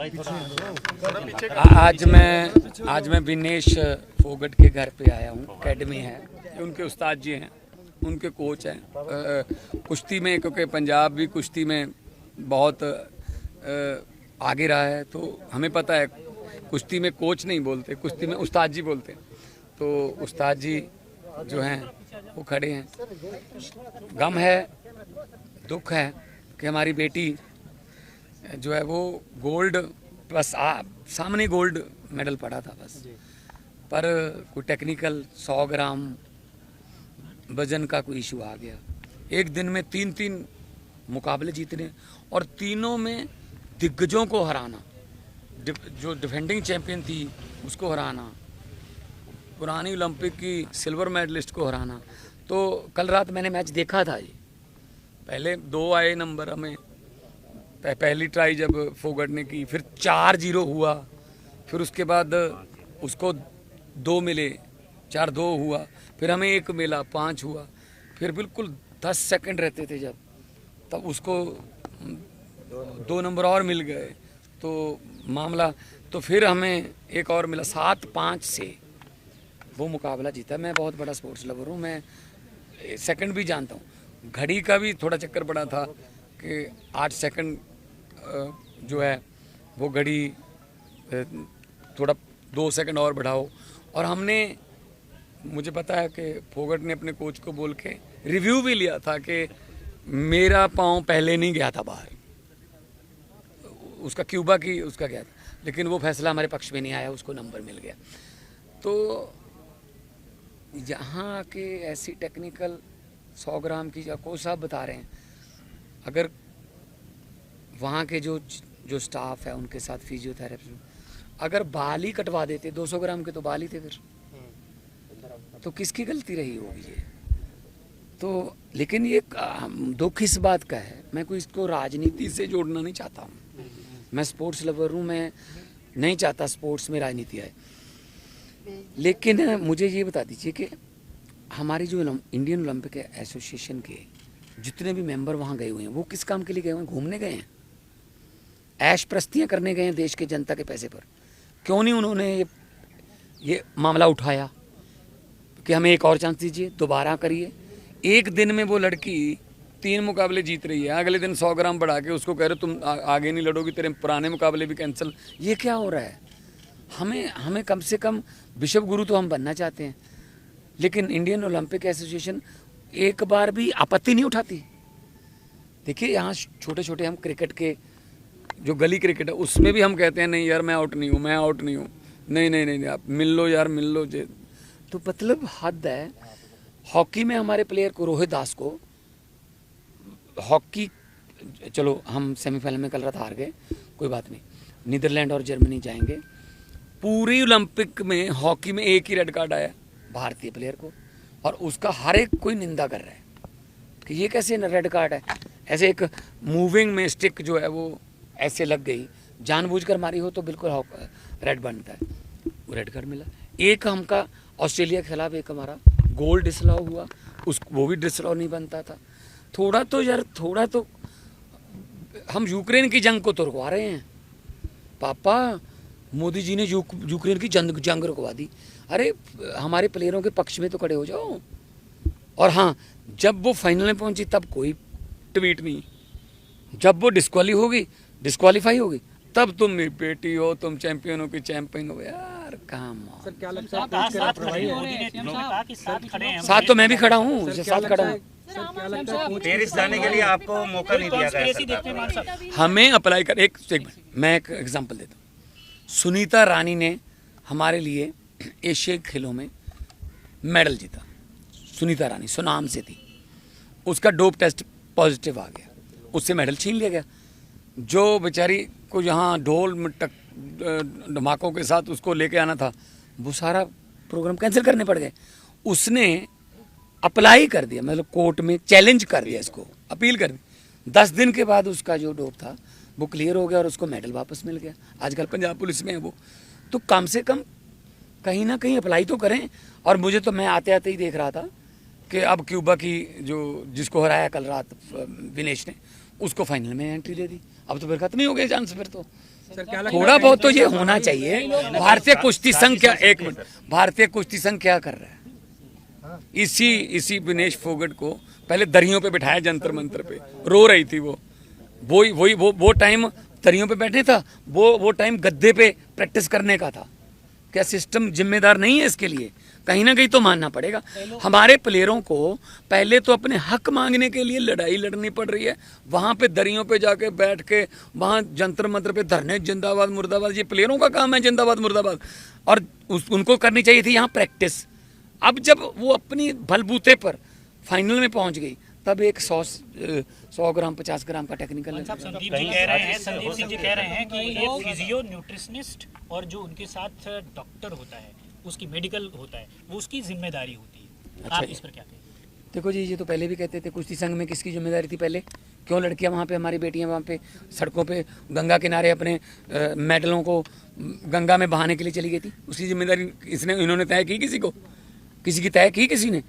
आज मैं विनेश फोगट के घर पे आया हूँ। एकेडमी है, उनके उस्ताद जी हैं, उनके कोच हैं कुश्ती में, क्योंकि पंजाब भी कुश्ती में बहुत आगे रहा है। तो हमें पता है कुश्ती में कोच नहीं बोलते, कुश्ती में उस्ताद जी बोलते हैं। तो उस्ताद जी जो हैं वो खड़े हैं। गम है, दुख है कि हमारी बेटी जो है वो गोल्ड प्लस सामने गोल्ड मेडल पड़ा था बस, पर कोई टेक्निकल 100 ग्राम वजन का कोई इशू आ गया। एक दिन में 3 मुकाबले जीतने और तीनों में दिग्गजों को हराना, जो डिफेंडिंग चैंपियन थी उसको हराना, पुरानी ओलंपिक की सिल्वर मेडलिस्ट को हराना। तो कल रात मैंने मैच देखा था जी। पहले 2 आए नंबर हमें, पहली ट्राई जब फोगट ने की, फिर 4-0 हुआ, फिर उसके बाद उसको 2 मिले, 4-2 हुआ, फिर हमें 1 मिला, 5 हुआ, फिर बिल्कुल 10 सेकंड रहते थे जब, तब उसको 2 नंबर और मिल गए तो मामला, तो फिर हमें 1 और मिला, 7-5 से वो मुकाबला जीता। मैं बहुत बड़ा स्पोर्ट्स लवर हूँ, मैं सेकंड भी जानता हूँ। घड़ी का भी थोड़ा चक्कर पड़ा था कि 8 सेकंड जो है वो घड़ी थोड़ा 2 सेकंड और बढ़ाओ। और हमने, मुझे पता है कि फोगट ने अपने कोच को बोल के रिव्यू भी लिया था कि मेरा पाँव पहले नहीं गया था बाहर, उसका क्यूबा की उसका गया था, लेकिन वो फैसला हमारे पक्ष में नहीं आया, उसको नंबर मिल गया। तो यहाँ के ऐसी टेक्निकल 100 ग्राम की कोच साहब बता रहे हैं, अगर वहाँ के जो स्टाफ है उनके साथ फिजियोथेरेपी, अगर बाल ही कटवा देते, 200 ग्राम के तो बाल ही थे फिर, तो किसकी गलती रही होगी ये? तो लेकिन ये दुख इस बात का है, मैं कोई इसको राजनीति से जोड़ना नहीं चाहता हूँ, मैं स्पोर्ट्स लवर हूँ, मैं नहीं चाहता स्पोर्ट्स में राजनीति आए। लेकिन मुझे ये बता दीजिए कि हमारी जो इंडियन ओलंपिक एसोसिएशन के जितने भी मेंबर वहाँ गए हुए हैं, वो किस काम के लिए गए हुए हैं? घूमने गए हैं, ऐश प्रस्तियाँ करने गए हैं देश के जनता के पैसे पर। क्यों नहीं उन्होंने ये मामला उठाया कि हमें एक और चांस दीजिए, दोबारा करिए। एक दिन में वो लड़की 3 मुकाबले जीत रही है, अगले दिन 100 ग्राम बढ़ा के उसको कह रहे तुम आगे नहीं लड़ोगी, तेरे पुराने मुकाबले भी कैंसिल। ये क्या हो रहा है? हमें कम से कम विश्व गुरु तो हम बनना चाहते हैं, लेकिन इंडियन ओलंपिक एसोसिएशन एक बार भी आपत्ति नहीं उठाती। देखिए यहाँ छोटे छोटे हम क्रिकेट के जो गली क्रिकेट है उसमें भी हम कहते हैं नहीं यार मैं आउट नहीं हूँ, मैं आउट नहीं हूँ, नहीं आप मिल लो यार, मिल लो जे। तो मतलब हद है। हॉकी में हमारे प्लेयर को, रोहित दास को, हॉकी, चलो हम सेमीफाइनल में कल रात हार गए, कोई बात नहीं, नीदरलैंड और जर्मनी जाएंगे। पूरी ओलंपिक में हॉकी में एक ही रेड कार्ड आया भारतीय प्लेयर को, और उसका हर एक कोई निंदा कर रहा है कि ये कैसे रेड कार्ड है। ऐसे एक मूविंग में स्टिक जो है वो ऐसे लग गई, जानबूझकर मारी हो तो बिल्कुल रेड बनता है, वो रेड कार्ड मिला। एक हमका ऑस्ट्रेलिया के खिलाफ एक हमारा गोल डिसअलाउ हुआ, वो भी डिसअलाउ नहीं बनता था। थोड़ा तो यार, थोड़ा तो हम यूक्रेन की जंग को तो रुकवा रहे हैं पापा, मोदी जी ने यूक्रेन की जंग रुकवा दी। अरे हमारे प्लेयरों के पक्ष में तो खड़े हो जाओ। और हाँ, जब वो फाइनल में पहुंची तब कोई ट्वीट नहीं, जब वो डिस्क्वालीफाई होगी तब तुम मेरी बेटी हो, तुम चैंपियन हो कि चैंपियन हो। यार काम सर, क्या लगता है साथ तो मैं भी खड़ा हूँ, साथ खड़ा हूँ। पेरिस जाने के लिए आपको मौका नहीं दिया गया? हमें अप्लाई कर, एक मैं एक एग्जांपल देता हूँ। सुनीता रानी ने हमारे लिए एशियाई खेलों में मेडल जीता। सुनीता रानी सुनाम से थी, उसका डोप टेस्ट पॉजिटिव आ गया, उससे मेडल छीन लिया गया। जो बेचारी को यहाँ ढोल धमाकों के साथ उसको लेके आना था, वो सारा प्रोग्राम कैंसिल करने पड़ गए। उसने अप्लाई कर दिया, मतलब कोर्ट में चैलेंज कर दिया, इसको अपील कर दी। 10 दिन के बाद उसका जो डोप था वो क्लियर हो गया और उसको मेडल वापस मिल गया। आजकल पंजाब पुलिस में है वो। तो कम से कम कहीं ना कहीं अप्लाई तो करें। और मुझे तो, मैं आते आते ही देख रहा था कि अब क्यूबा की जिसको हराया कल रात विनेश ने, उसको फाइनल में एंट्री दे दी। अब तो फिर खत्म ही हो गए चांस फिर तो। थोड़ा बहुत तो ये होना चाहिए। भारतीय कुश्ती संघ क्या, एक मिनट, भारतीय कुश्ती संघ क्या कर रहा है? इसी विनेश फोगट को पहले दरियों पे बिठाया जंतर मंतर पे, रो रही थी वो टाइम दरियों पे बैठने था, वो टाइम गद्दे पे प्रैक्टिस करने का था। क्या सिस्टम जिम्मेदार नहीं है इसके लिए? कहीं ना कहीं तो मानना पड़ेगा। हमारे प्लेयरों को पहले तो अपने हक मांगने के लिए लड़ाई लड़नी पड़ रही है, वहां पे दरियों पे जाके बैठ के वहां जंतर मंतर पे धरने, जिंदाबाद मुर्दाबाद। ये प्लेयरों का काम है जिंदाबाद मुर्दाबाद, और उनको करनी चाहिए थी यहाँ प्रैक्टिस। अब जब वो अपनी बलबूते पर फाइनल में पहुंच गई, तब एक 100 ग्राम 50 ग्राम का टेक्निकल। संदीप सिंह जी कह रहे हैं कि एक फिजियो न्यूट्रिशनिस्ट और जो उनके साथ डॉक्टर होता है, उसकी मेडिकल होता है, वो उसकी जिम्मेदारी होती है। अच्छा, आप इस पर क्या कहें? देखो जी, ये तो पहले भी कहते थे, कुश्ती संघ में किसकी जिम्मेदारी थी पहले? क्यों लड़कियां वहाँ पे, हमारी बेटियां वहाँ पे सड़कों पे गंगा किनारे अपने मेडलों को गंगा में बहाने के लिए चली गई थी? उसकी जिम्मेदारी इन्होंने तय की? किसी की तय की किसी ने?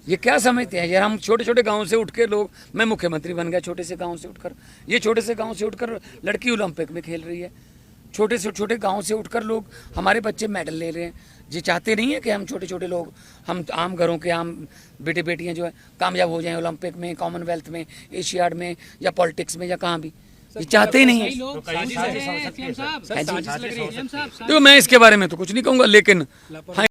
ये क्या समझते हैं यार? हम छोटे छोटे गांव से उठ के लोग, मैं मुख्यमंत्री बन गया छोटे से गांव से उठकर, ये छोटे से गांव से उठकर लड़की ओलंपिक में खेल रही है। छोटे से छोटे गांव से उठकर लोग, हमारे बच्चे मेडल ले रहे हैं। ये चाहते नहीं है कि हम छोटे छोटे लोग, हम आम घरों के आम बेटे बेटियां जो है कामयाब हो जाएं ओलंपिक में, कॉमनवेल्थ में, एशियाड में, या पॉलिटिक्स में, या कहाँ भी। ये चाहते ही नहीं है। देखो, मैं इसके बारे में तो कुछ नहीं कहूँगा, लेकिन हाँ